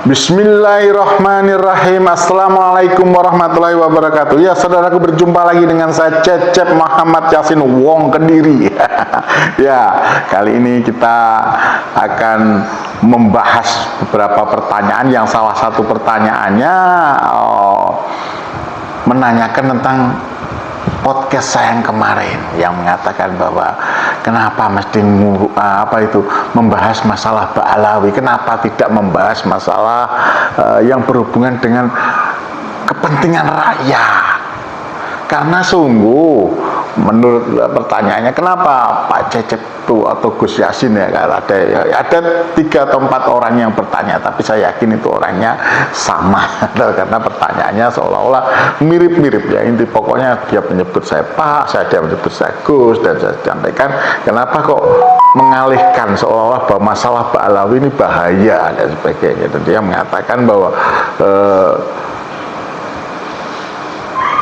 Bismillahirrahmanirrahim. Assalamualaikum warahmatullahi wabarakatuh. Ya saudaraku, berjumpa lagi dengan saya Cecep Muhammad Yasin Wong Kediri. Ya, kali ini kita akan membahas beberapa pertanyaan yang salah satu pertanyaannya menanyakan tentang podcast saya yang kemarin yang mengatakan bahwa kenapa mesti membahas masalah Ba'alawi, kenapa tidak membahas masalah yang berhubungan dengan kepentingan rakyat. Karena sungguh menurut pertanyaannya, kenapa Pak Cecep itu atau Gus Yasin ya, ada 3 atau 4 orang yang bertanya, tapi saya yakin itu orangnya sama karena pertanyaannya seolah-olah mirip-mirip ya. Inti pokoknya dia menyebut saya Pak, dia menyebut saya Gus, dan saya sampaikan kenapa kok mengalihkan seolah-olah bahwa masalah Ba'alawi ini bahaya dan sebagainya. Dan dia mengatakan bahwa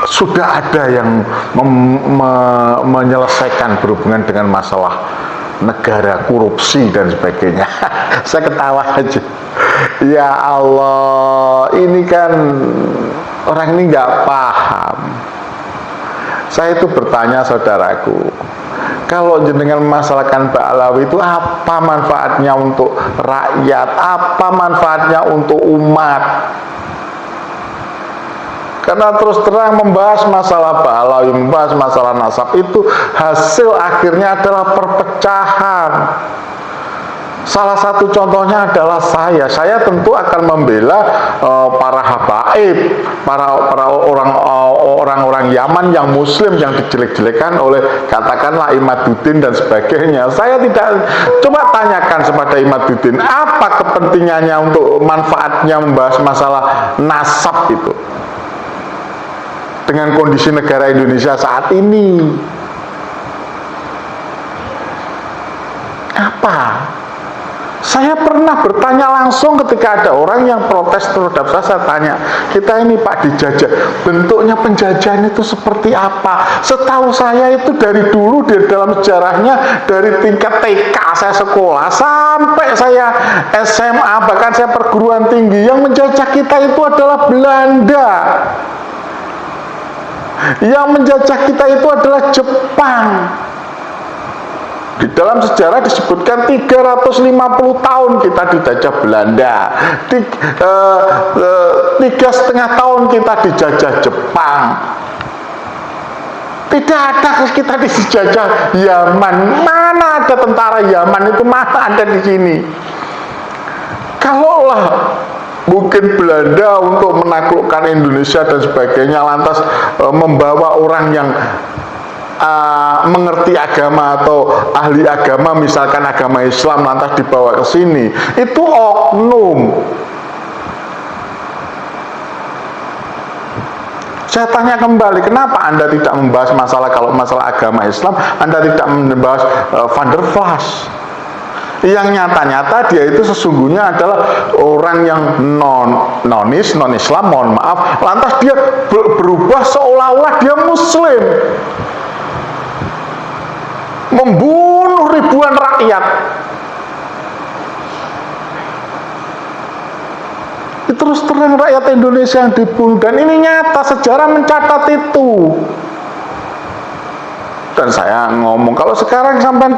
sudah ada yang menyelesaikan berhubungan dengan masalah negara, korupsi dan sebagainya. Saya ketawa aja. Ya Allah, ini kan orang ini nggak paham. Saya itu bertanya, saudaraku, kalau jenengan masalahkan Ba'alawi itu apa manfaatnya untuk rakyat, apa manfaatnya untuk umat? Karena terus terang membahas masalah Ba'alawi, membahas masalah nasab itu hasil akhirnya adalah perpecahan. Salah satu contohnya adalah saya tentu akan membela para habaib, para orang-orang Yaman yang Muslim yang dijelek-jelekan oleh katakanlah Imaduddin dan sebagainya. Saya tidak, coba tanyakan kepada Imaduddin, apa kepentingannya untuk manfaatnya membahas masalah nasab itu dengan kondisi negara Indonesia saat ini. Apa? Saya pernah bertanya langsung ketika ada orang yang protes terhadap saya tanya, kita ini Pak dijajah, bentuknya penjajahan itu seperti apa? Setahu saya itu dari dulu di dalam sejarahnya, dari tingkat TK saya sekolah sampai saya SMA, bahkan saya perguruan tinggi, yang menjajah kita itu adalah Belanda. Yang menjajah kita itu adalah Jepang. Di dalam sejarah disebutkan 350 tahun kita dijajah Belanda, 3,5 tahun kita dijajah Jepang. Tidak ada kita dijajah Yaman. Mana ada tentara Yaman itu, mana ada di sini? Kalaulah mungkin Belanda untuk menaklukkan Indonesia dan sebagainya lantas membawa orang yang mengerti agama atau ahli agama, misalkan agama Islam, lantas dibawa ke sini, itu oknum. Saya tanya kembali, kenapa Anda tidak membahas masalah, kalau masalah agama Islam Anda tidak membahas Van der Plas? Yang nyata-nyata dia itu sesungguhnya adalah orang yang non-Islam, mohon maaf, lantas dia berubah seolah-olah dia Muslim, membunuh ribuan rakyat. Terus terang rakyat Indonesia yang dibunuh, dan ini nyata, sejarah mencatat itu. Dan saya ngomong, kalau sekarang sampai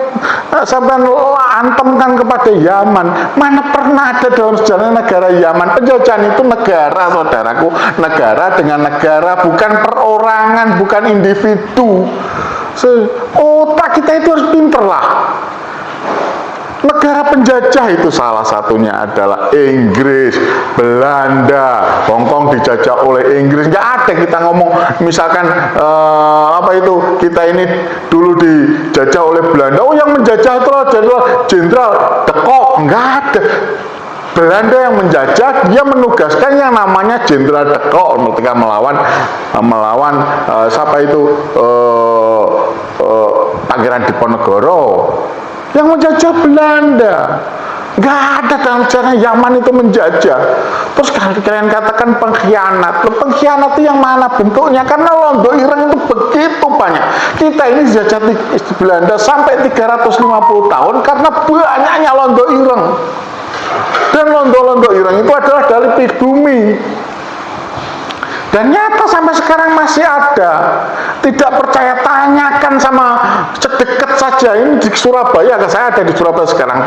antemkan kepada Yaman, mana pernah ada dalam sejarah negara Yaman? Penjajahan itu negara, saudaraku, negara dengan negara, bukan perorangan, bukan individu. Otak kita itu harus pinter lah. Negara penjajah itu salah satunya adalah Inggris, Belanda, Hongkong dijajah oleh Inggris. Nggak ada kita ngomong misalkan kita ini dulu dijajah oleh Belanda, oh yang menjajah itu adalah Jenderal de Kock. Nggak ada. Belanda yang menjajah, dia menugaskan yang namanya Jenderal de Kock ketika melawan Pangeran Diponegoro. Yang menjajah Belanda. Nggak ada dalam sejarah Yaman itu menjajah. Terus kalian katakan pengkhianat. Pengkhianat itu yang mana bentuknya? Karena Londo Ireng itu begitu banyak. Kita ini dijajah Belanda sampai 350 tahun karena banyaknya Londo Ireng. Dan londo-londo ireng itu adalah dari pribumi. Dan nyata sampai sekarang masih ada. Tidak percaya, tanyakan sama sedekat saja ini di Surabaya. Saya ada di Surabaya sekarang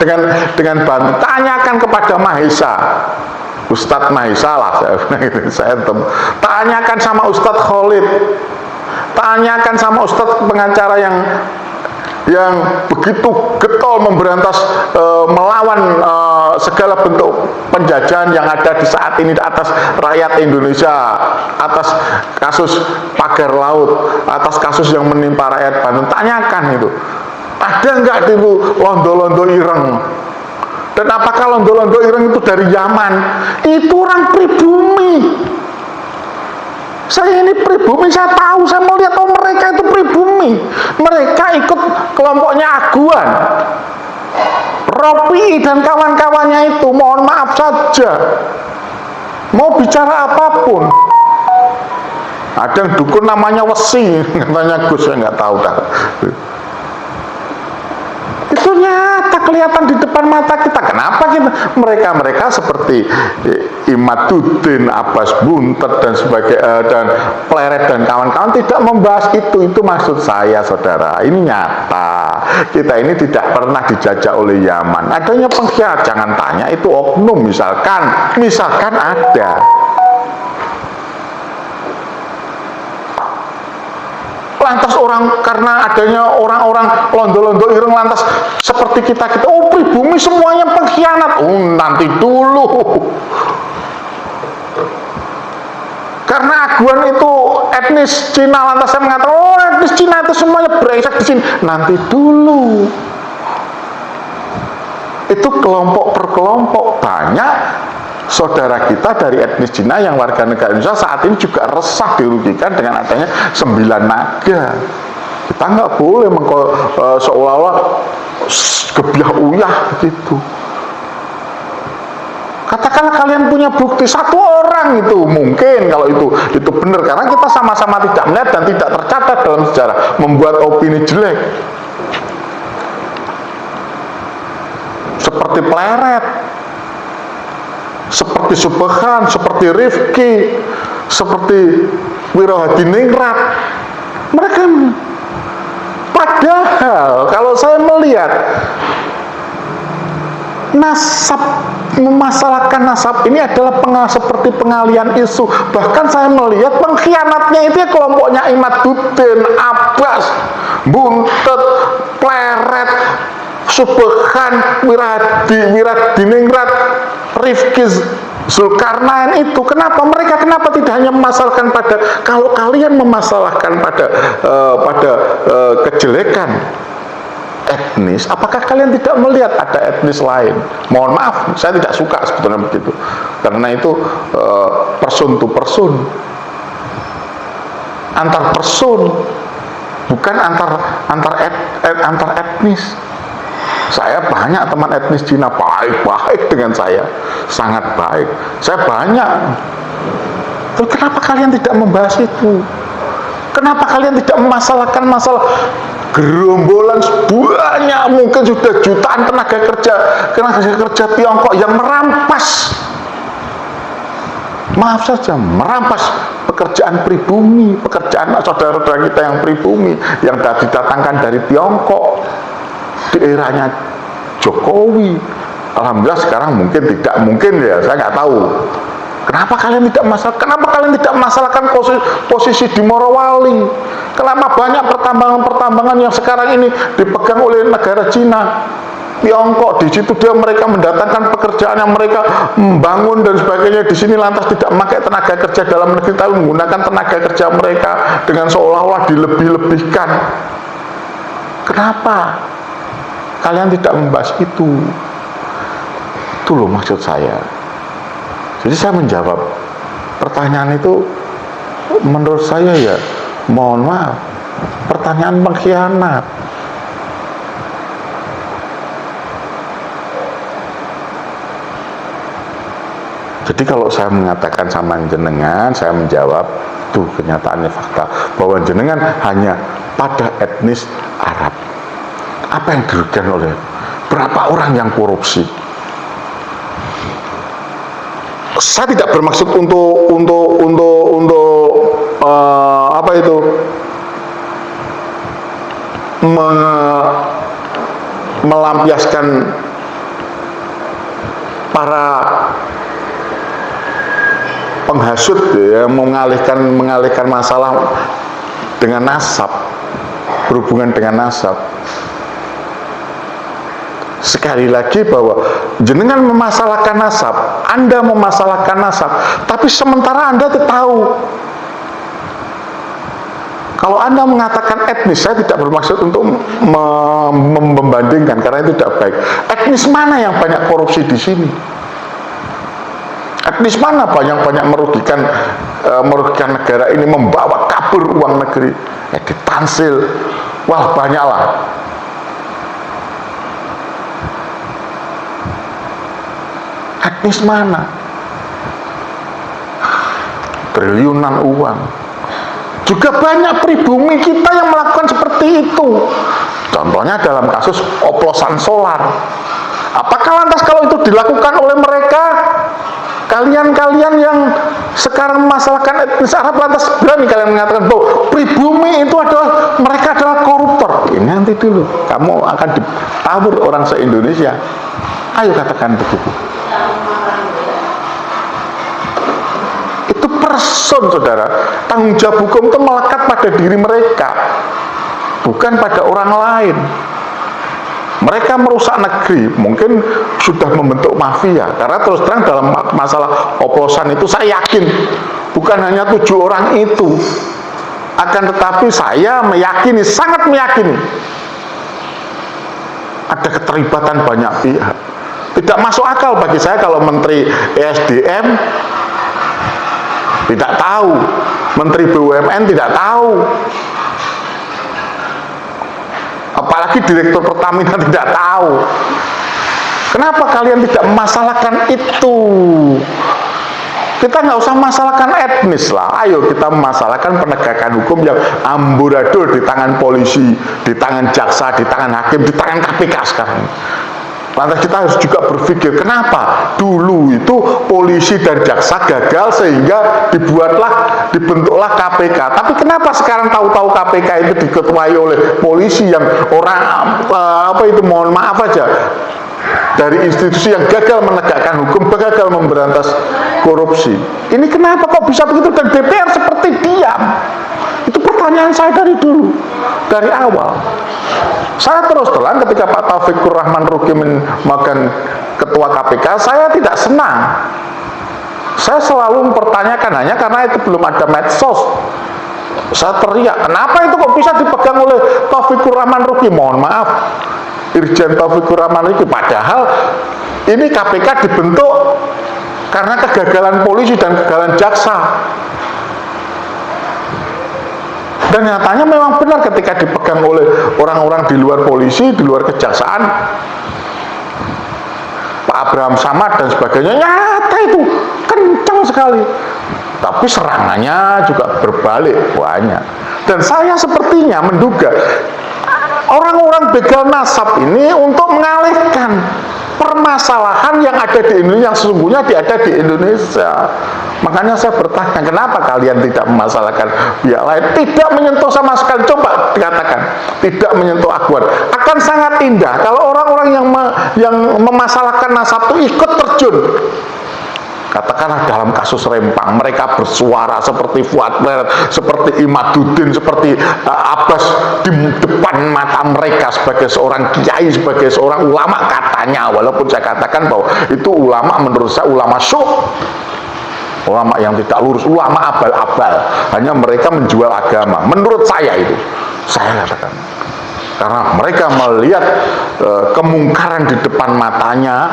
dengan bantu. Tanyakan kepada Mahesa, Ustadz Mahesa lah saya tanyakan sama Ustadz Khalid, tanyakan sama Ustadz pengacara yang begitu getol memberantas melawan segala bentuk penjajahan yang ada di saat ini atas rakyat Indonesia, atas kasus pagar laut, atas kasus yang menimpa rakyat Banten. Tanyakan itu, ada nggak itu londo-londo ireng? Dan apakah londo-londo ireng itu dari Yaman? Itu orang pribumi. Saya ini pribumi, saya tahu, saya melihat mereka itu pribumi. Mereka ikut kelompoknya Aguan, Ropi dan kawan-kawannya itu. Mohon maaf saja, mau bicara apapun. Ada yang dukun namanya Wesi, katanya Gus, saya nggak tahu dah. Itu nyata kelihatan di depan mata kita. Kenapa kita mereka seperti Imaduddin, Abbas Buntet dan dan Pleret dan kawan-kawan tidak membahas itu. Itu maksud saya, saudara. Ini nyata. Kita ini tidak pernah dijajah oleh Yaman. Adanya pengkhianat, jangan tanya itu oknum misalkan ada. Lantas karena adanya orang-orang londo-londo ireng lantas seperti kita pribumi semuanya pengkhianat. Nanti dulu. Karena Aguan itu etnis Cina, lantas saya mengatakan etnis Cina itu semuanya brengsek di sini. Nanti dulu. Itu kelompok per kelompok. Banyak saudara kita dari etnis Cina yang warga negara Indonesia saat ini juga resah dirugikan dengan adanya 9 naga. Kita nggak boleh seolah-olah gebiah uyah begitu. Katakanlah kalian punya bukti 1 orang itu mungkin kalau itu benar, karena kita sama-sama tidak melihat dan tidak tercatat dalam sejarah membuat opini jelek. Seperti Pleret, seperti Subhan, seperti Rifki, seperti Wirohadiningrat. Mereka padahal kalau saya melihat nasab, memasalahkan nasab ini adalah seperti pengalian isu. Bahkan saya melihat pengkhianatnya itu kelompoknya Imaduddin, Abbas, Buntet, Pleret, Subhan, Wiradiningrat, Rifki, Zulkarnain itu. Kenapa tidak hanya memasalahkan pada, kalau kalian memasalahkan pada kejelekan etnis, apakah kalian tidak melihat ada etnis lain? Mohon maaf, saya tidak suka sebetulnya begitu, karena itu person to person, antar person, bukan antar etnis. Saya banyak teman etnis Cina baik-baik dengan saya, sangat baik. Saya banyak. Tapi kenapa kalian tidak membahas itu? Kenapa kalian tidak memasalahkan masalah gerombolan banyak, mungkin sudah jutaan tenaga kerja Tiongkok yang merampas, maaf saja, merampas pekerjaan pribumi, pekerjaan saudara-saudara kita yang pribumi yang didatangkan dari Tiongkok di eranya Jokowi. Alhamdulillah sekarang mungkin ya, saya nggak tahu. Kenapa kalian tidak masalahkan posisi di Morowali? Kenapa banyak pertambangan yang sekarang ini dipegang oleh negara Cina, Tiongkok? Di situ mereka mendatangkan pekerjaan yang mereka membangun dan sebagainya. Di sini lantas tidak memakai tenaga kerja dalam negeri, tapi menggunakan tenaga kerja mereka dengan seolah-olah dilebih-lebihkan. Kenapa kalian tidak membahas itu? Itu loh maksud saya. Jadi saya menjawab pertanyaan itu, menurut saya ya, mohon maaf, pertanyaan pengkhianat. Jadi kalau saya mengatakan sama jenengan, saya menjawab tuh kenyataannya fakta bahwa jenengan hanya pada etnis Arab. Apa yang dirugikan oleh berapa orang yang korupsi? saya tidak bermaksud untuk apa itu melampiaskan para penghasut ya, mengalihkan masalah dengan nasab, berhubungan dengan nasab. Sekali lagi bahwa jenengan memasalahkan nasab, Anda memasalahkan nasab, tapi sementara Anda tahu kalau Anda mengatakan etnis, saya tidak bermaksud untuk membandingkan karena itu tidak baik. Etnis mana yang banyak korupsi di sini? Etnis mana banyak merugikan negara ini, membawa kabur uang negeri, ditansil, wah banyaklah. Etnis mana? Triliunan uang. Juga banyak pribumi kita yang melakukan seperti itu. Contohnya dalam kasus oplosan solar. Apakah lantas kalau itu dilakukan oleh mereka, kalian yang sekarang memasalahkan etnis Arab, lantas berani kalian mengatakan bahwa pribumi itu mereka adalah koruptor? Ini nanti dulu, kamu akan ditabur orang se-Indonesia. Ayo katakan begitu. Itu person, saudara. Tanggung jawab hukum itu melekat pada diri mereka, bukan pada orang lain. Mereka merusak negeri, mungkin sudah membentuk mafia. Karena terus terang dalam masalah oplosan itu saya yakin bukan hanya 7 orang itu, akan tetapi saya meyakini, sangat meyakini ada keterlibatan banyak pihak. Tidak masuk akal bagi saya kalau Menteri ESDM tidak tahu, Menteri BUMN tidak tahu, apalagi Direktur Pertamina tidak tahu. Kenapa kalian tidak memasalahkan itu? Kita nggak usah masalahkan etnis lah. Ayo kita memasalahkan penegakan hukum yang amburadul di tangan polisi, di tangan jaksa, di tangan hakim, di tangan KPK sekarang. Lantas kita harus juga berpikir, kenapa dulu itu polisi dan jaksa gagal sehingga dibentuklah KPK. Tapi kenapa sekarang tahu-tahu KPK itu diketuai oleh polisi yang orang mohon maaf aja, dari institusi yang gagal menegakkan hukum, gagal memberantas korupsi. Ini kenapa kok bisa begitu dan DPR seperti diam? Itu pertanyaan saya dari dulu, dari awal. Saya terus terang ketika Pak Taufikur Rahman Ruki memegang ketua KPK, saya tidak senang. Saya selalu mempertanyakan, hanya karena itu belum ada medsos. Saya teriak, kenapa itu kok bisa dipegang oleh Taufikur Rahman Ruki? Mohon maaf, Irjen Taufikur Rahman Ruki, padahal ini KPK dibentuk karena kegagalan polisi dan kegagalan jaksa. Dan nyatanya memang benar ketika dipegang oleh orang-orang di luar polisi, di luar kejaksaan, Pak Abraham Samad dan sebagainya, nyata itu kencang sekali. Tapi serangannya juga berbalik banyak. Dan saya sepertinya menduga orang-orang begal nasab ini untuk mengalihkan permasalahan yang ada di Indonesia, yang sesungguhnya ada di Indonesia. Makanya saya bertanya, kenapa kalian tidak memasalahkan pihak lain? Tidak menyentuh sama sekali. Coba dikatakan tidak menyentuh aguan. Akan sangat indah kalau orang-orang yang memasalahkan nasab itu ikut terjun. Katakanlah dalam kasus Rempang, mereka bersuara seperti Fuad Meret, seperti Imaduddin, seperti Abbas di depan mata mereka sebagai seorang kiai, sebagai seorang ulama katanya. Walaupun saya katakan bahwa itu ulama, menurut saya ulama syuk, ulama yang tidak lurus, ulama abal-abal, hanya mereka menjual agama. Menurut saya itu, saya katakan, karena mereka melihat kemungkaran di depan matanya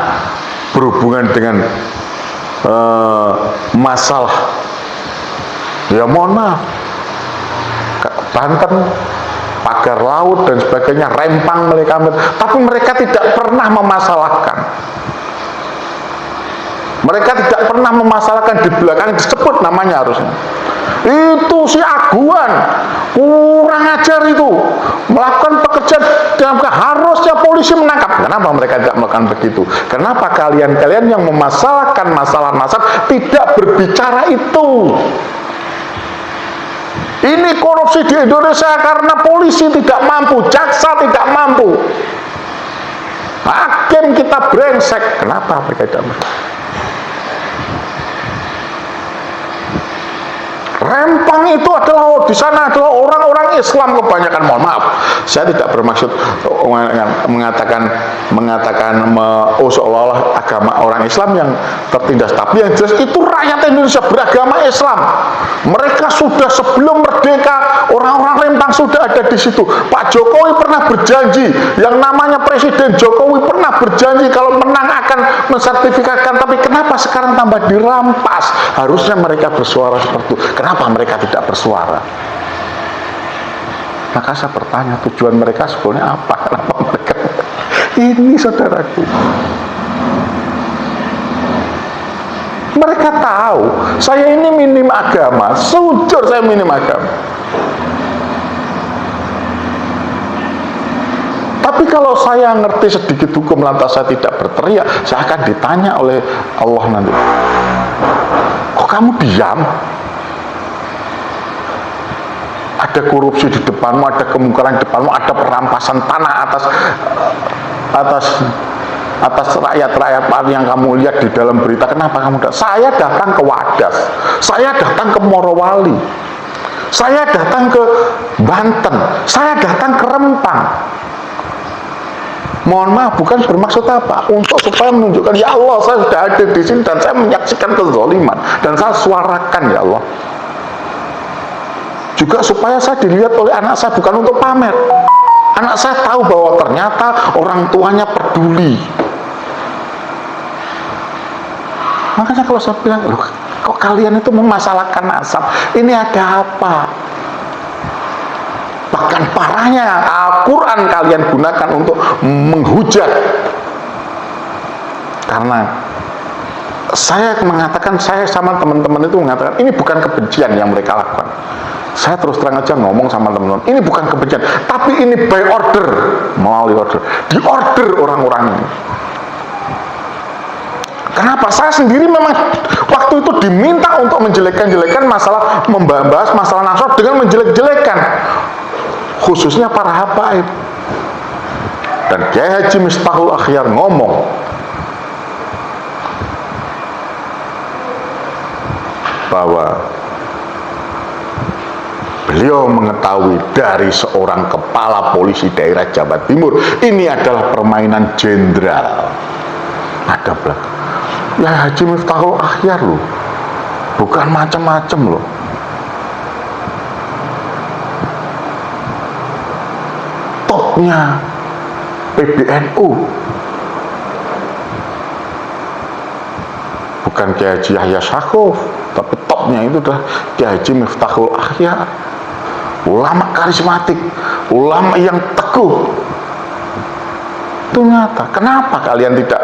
berhubungan dengan masalah, ya mohon maaf, Banten, pagar laut dan sebagainya, Rempang mereka, tapi mereka tidak pernah memasalahkan. Mereka tidak pernah memasalahkan di belakang disebut namanya harusnya. Itu si Aguan kurang ajar itu, melakukan pekerjaan dalam harus Seharusnya polisi menangkap. Kenapa mereka tidak melakukan begitu? Kenapa kalian-kalian yang memasalahkan masalah nasab tidak berbicara itu? Ini korupsi di Indonesia karena polisi tidak mampu, jaksa tidak mampu, hakim kita brengsek. Kenapa mereka tidak mampu? Rempang itu adalah, di sana adalah orang-orang Islam kebanyakan. Mohon maaf, saya tidak bermaksud mengatakan seolah-olah agama orang Islam yang tertindas, tapi yang jelas itu rakyat Indonesia beragama Islam. Mereka sudah sebelum merdeka, orang-orang Rempang sudah ada di situ. Pak Jokowi pernah berjanji, yang namanya Presiden Jokowi pernah berjanji kalau menang akan mensertifikatkan, tapi kenapa sekarang tambah dirampas? Harusnya mereka bersuara seperti itu. Kenapa mereka tidak bersuara? Maka saya bertanya, tujuan mereka sebetulnya apa? Kenapa mereka ini, saudaraku? Mereka tahu saya ini minim agama, jujur saya minim agama. Tapi kalau saya ngerti sedikit hukum lantas saya tidak berteriak, saya akan ditanya oleh Allah nanti, kok kamu diam? Ada korupsi di depanmu, ada kemungkaran di depanmu, ada perampasan tanah atas rakyat-rakyat yang kamu lihat di dalam berita. Kenapa kamu datang? Saya datang ke Wadas, saya datang ke Morowali, saya datang ke Banten, saya datang ke Rempang. Mohon maaf, bukan bermaksud apa, untuk supaya menunjukkan, ya Allah, saya sudah ada di sini dan saya menyaksikan kezaliman dan saya suarakan, ya Allah. Juga supaya saya dilihat oleh anak saya, bukan untuk pamer. Anak saya tahu bahwa ternyata orang tuanya peduli. Makanya kalau saya bilang, loh, kok kalian itu memasalahkan nasab, ini ada apa? Bahkan parahnya, Al-Quran kalian gunakan untuk menghujat. Karena saya mengatakan, saya sama teman-teman itu mengatakan, ini bukan kebencian yang mereka lakukan. Saya terus terang aja ngomong sama teman-teman, ini bukan kebencian, tapi ini by order, melalui order, di order orang-orang ini. Kenapa? Saya sendiri memang waktu itu diminta untuk menjelek-jelekan masalah, membahas masalah nasab dengan menjelek-jelekan, khususnya para habaib. Dan Kiai Haji Miftahul Akhyar ngomong bahwa beliau mengetahui dari seorang kepala polisi daerah Jawa Timur, ini adalah permainan jenderal. Ada belakang. Ya Haji Miftahul Akhyar loh, bukan macam-macam loh. Topnya PBNU, bukan Kiai Haji Yahya Stakuf, tapi topnya itu adalah Kiai Haji Miftahul Akhyar. Ulama karismatik, ulama yang teguh. Itu nyata. Kenapa kalian tidak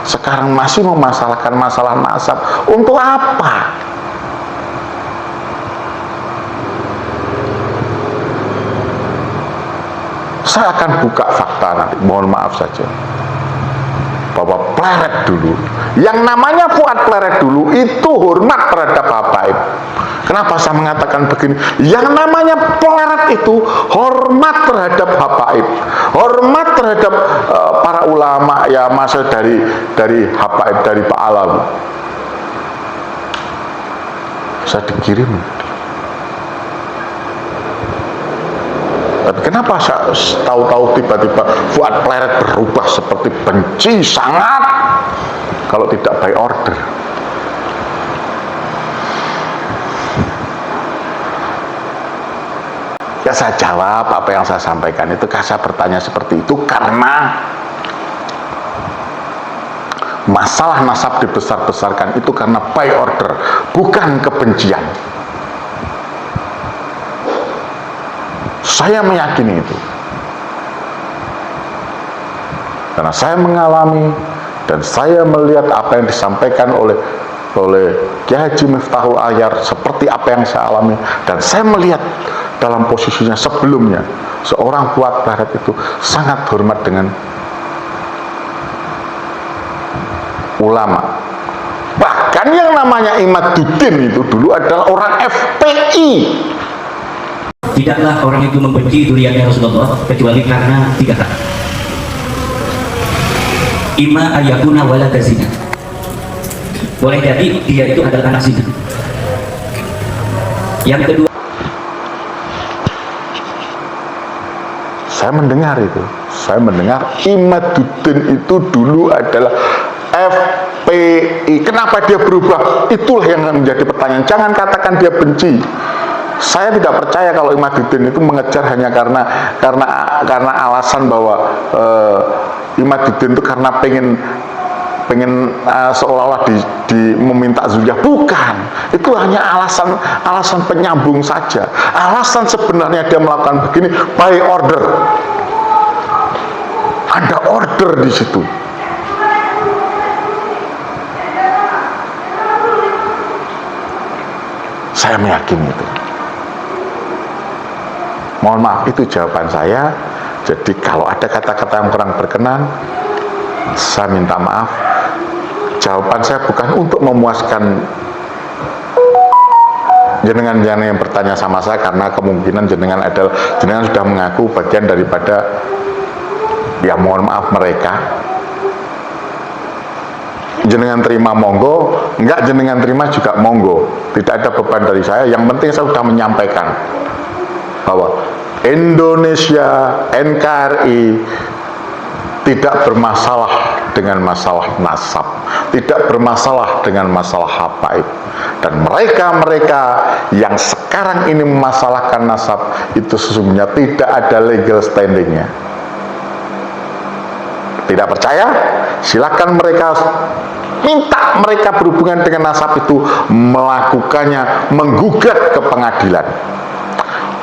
sekarang masih memasalahkan masalah nasab? Untuk apa? Saya akan buka fakta nanti, mohon maaf saja, bahwa Pleret dulu, yang namanya Fuad Pleret dulu itu hormat terhadap habaib. Kenapa saya mengatakan begini? Yang namanya Pleret itu hormat terhadap habaib, hormat terhadap para ulama, ya masa dari habaib, dari Pak Alawi. Saya dikirim. Tapi kenapa saya tahu-tahu tiba-tiba Fuad Pleret berubah seperti benci sangat kalau tidak by order? Ya saya jawab apa yang saya sampaikan itu, saya bertanya seperti itu karena masalah nasab dibesar-besarkan itu karena by order, bukan kebencian. Saya meyakini itu karena saya mengalami dan saya melihat apa yang disampaikan oleh Kiai Haji Miftahul Akhyar seperti apa yang saya alami, dan saya melihat dalam posisinya sebelumnya, seorang Fuad Barat itu sangat hormat dengan ulama. Bahkan yang namanya Imaduddin itu dulu adalah orang FPI. Tidaklah orang itu membenci dzurriyyatnya Rasulullah kecuali karena 3 hal. Imma ayyakuna walad zina. Boleh jadi dia itu adalah anak zina. Yang kedua, saya mendengar Imaduddin itu dulu adalah FPI. Kenapa dia berubah? Itulah yang menjadi pertanyaan. Jangan katakan dia benci. Saya tidak percaya kalau Imaduddin itu mengejar hanya karena alasan bahwa Imaduddin itu karena pengen seolah-olah meminta zuriyah. Bukan, itu hanya alasan penyambung saja. Alasan sebenarnya dia melakukan begini by order. Ada order di situ. Saya meyakini itu. Mohon maaf, itu jawaban saya. Jadi kalau ada kata-kata yang kurang berkenan, saya minta maaf. Jawaban saya bukan untuk memuaskan jenengan yang bertanya sama saya, karena kemungkinan jenengan sudah mengaku bagian daripada, ya mohon maaf, mereka. Jenengan terima monggo, enggak jenengan terima juga monggo. Tidak ada beban dari saya. Yang penting saya sudah menyampaikan bahwa Indonesia, NKRI tidak bermasalah dengan masalah nasab, tidak bermasalah dengan masalah habaib. Dan mereka yang sekarang ini memasalahkan nasab itu sesungguhnya tidak ada legal standingnya. Tidak percaya? Silakan mereka minta mereka berhubungan dengan nasab itu melakukannya, menggugat ke pengadilan.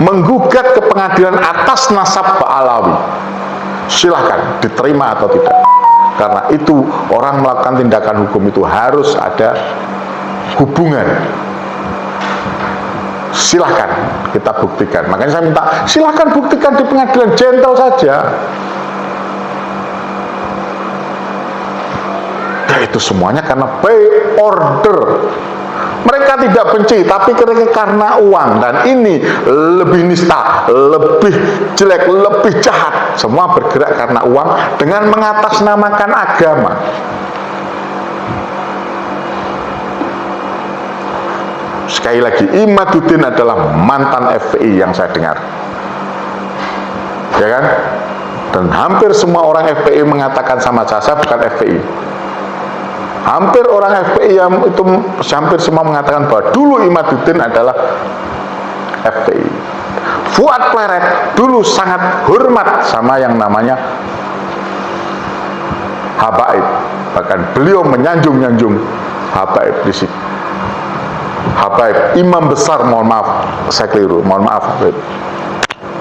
Menggugat ke pengadilan atas nasab Ba'alawi. Silahkan, diterima atau tidak. Karena itu orang melakukan tindakan hukum itu harus ada hubungan. Silahkan kita buktikan. Makanya saya minta, silahkan buktikan di pengadilan, gentle saja. Ya itu semuanya karena by order. Mereka tidak benci, tapi karena uang. Dan ini lebih nista, lebih jelek, lebih jahat. Semua bergerak karena uang dengan mengatasnamakan agama. Sekali lagi, Imaduddin adalah mantan FPI yang saya dengar, ya kan? Dan hampir semua orang FPI mengatakan sama saya bukan FPI. Hampir orang FPI yang itu hampir semua mengatakan bahwa dulu Imaduddin adalah FPI. Fuad Pleret dulu sangat hormat sama yang namanya habaib. Bahkan beliau menyanjung-nyanjung habaib Rizik. Habaib, imam besar, mohon maaf, saya keliru, mohon maaf Habib.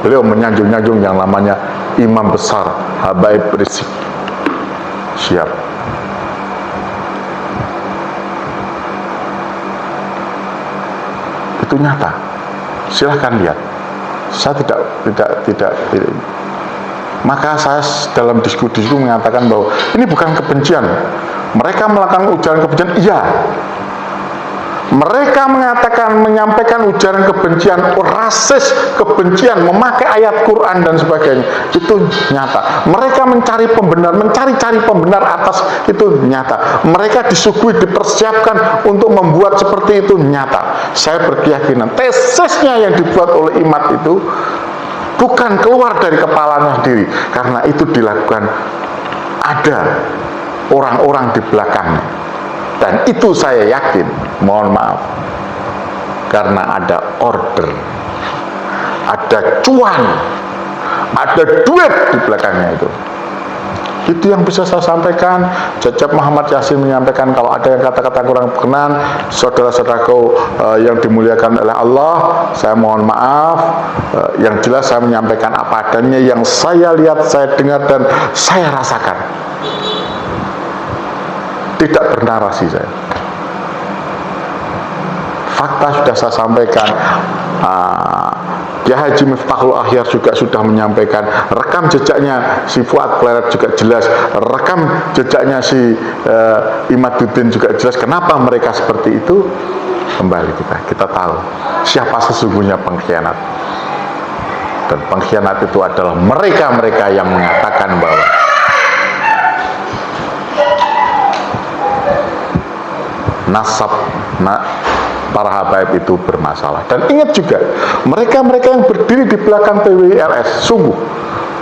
Beliau menyanjung-nyanjung yang namanya imam besar habaib Rizik. Siap. Itu nyata, silahkan lihat. Saya tidak. Maka saya dalam diskusi itu mengatakan bahwa ini bukan kebencian. Mereka melakukan ujaran kebencian, iya. Mereka menyampaikan ujaran kebencian, rasis, kebencian, memakai ayat Quran dan sebagainya. Itu nyata. Mereka mencari pembenar atas itu nyata. Mereka disuguhi, dipersiapkan untuk membuat seperti itu nyata. Saya berkeyakinan tesisnya yang dibuat oleh Imad itu bukan keluar dari kepalanya sendiri, karena itu dilakukan ada orang-orang di belakangnya. Dan itu saya yakin, mohon maaf, karena ada order, ada cuan, ada duit di belakangnya itu. Itu yang bisa saya sampaikan. Cecep Muhammad Yasin menyampaikan kalau ada yang kata-kata kurang berkenan, saudara-saudaraku yang dimuliakan oleh Allah, saya mohon maaf. Yang jelas saya menyampaikan apa adanya, yang saya lihat, saya dengar, dan saya rasakan. Tidak bernarasi saya. Fakta sudah saya sampaikan. Kiai Haji Miftahul Akhyar juga sudah menyampaikan, rekam jejaknya si Fuad Kleret juga jelas, rekam jejaknya si Imaduddin juga jelas. Kenapa mereka seperti itu? Kembali kita tahu siapa sesungguhnya pengkhianat. Dan pengkhianat itu adalah mereka-mereka yang mengatakan bahwa nasab para habaib itu bermasalah. Dan ingat juga, mereka-mereka yang berdiri di belakang PWILS sungguh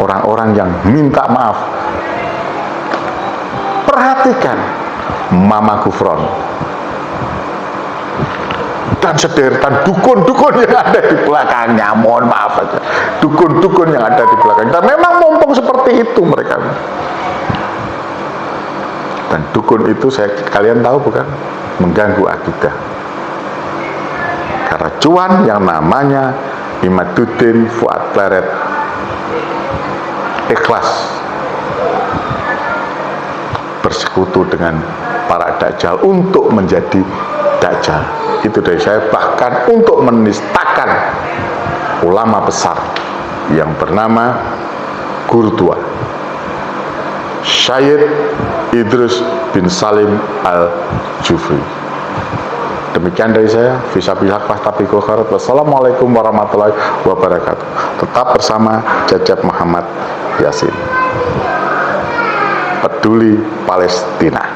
orang-orang yang minta maaf. Perhatikan Mama Gufron dan sederetan dukun-dukun yang ada di belakangnya. Mohon maaf aja, dukun-dukun yang ada di belakang. Dan memang mumpung seperti itu mereka. Dan dukun itu kalian tahu bukan? Mengganggu akidah. Karena cuan yang namanya Imaduddin Fuad Kleret ikhlas bersekutu dengan para dajjal untuk menjadi dajjal. Itu dari saya, bahkan untuk menistakan ulama besar yang bernama guru tua Syed Idrus bin Salim Al-Jufri. Demikian dari saya, fisabilillah fastabiqul khairat. Wassalamualaikum warahmatullahi wabarakatuh. Tetap bersama Cecep Muhammad Yasin. Peduli Palestina.